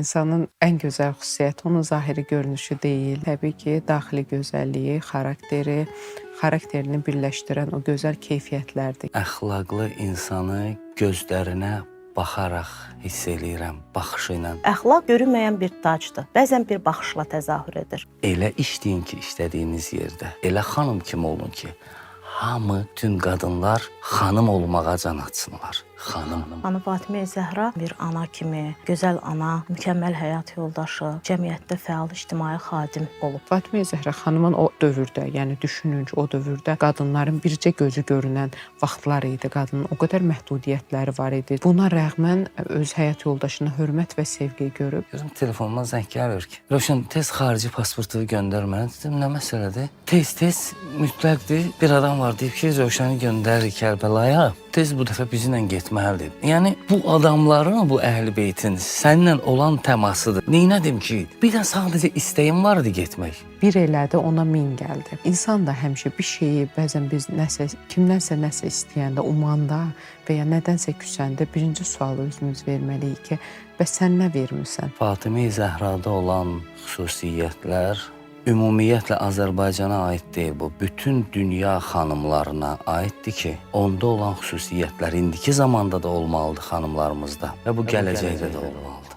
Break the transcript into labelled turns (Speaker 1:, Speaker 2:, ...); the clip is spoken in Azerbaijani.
Speaker 1: İnsanın ən gözəl xüsusiyyəti onun zahiri görünüşü deyil. Təbii ki, daxili gözəlliyi, xarakterini birləşdirən o gözəl keyfiyyətlərdir.
Speaker 2: Əxlaqlı insanı gözlərinə baxaraq hiss eləyirəm, baxışı ilə.
Speaker 3: Əxlaq görünməyən bir tacdır. Bəzən bir baxışla təzahür edir.
Speaker 2: Elə işləyin ki, işlədiyiniz yerdə. Elə xanım kimi olun ki, hamı, tüm qadınlar xanım olmağa can atsınlar. Xanım.
Speaker 3: Ana Fatimə Zəhra bir ana kimi, gözəl ana, mükəmməl həyat yoldaşı, cəmiyyətdə fəal ictimai xadim olub.
Speaker 1: Fatimə Zəhra xanımın o dövrdə, yəni düşünün ki, o dövrdə qadınların bircə gözü görünən vaxtlar idi. Qadının o qədər məhdudiyyətləri var idi. Buna rəğmən öz həyat yoldaşına hörmət və sevgi görüb.
Speaker 2: Gözüm telefonuma zəng gəlir ki, Rövşən, tez xarici pasportu göndər mənə. Dedim, nə məsələdir? Tez mütləqdir. Bir adam var deyib ki, Rövşəni göndərir Kərbəlaya. Tez bu dəfə bizimlə getməlidir. Yəni, bu adamların, bu əhl-i beytin səninlə olan təmasıdır. Neynədim ki, bir də sadəcə istəyim vardı getmək.
Speaker 1: Bir elədi, ona min gəldi. İnsan da həmişə bir şeyi, bəzən biz kimdənsə nəsə istəyəndə, umanda və ya nədənsə küsəndə birinci sualı özümüz verməliyik ki, bəs sən nə vermirsən?
Speaker 2: Fatimə Zəhrada olan xüsusiyyətlər ümumiyyətlə Azərbaycana aid deyil bu. Bütün dünya xanımlarına aiddir ki, onda olan xüsusiyyətlər indiki zamanda da olmalıdır xanımlarımızda və bu gələcəkdə də olmalıdır.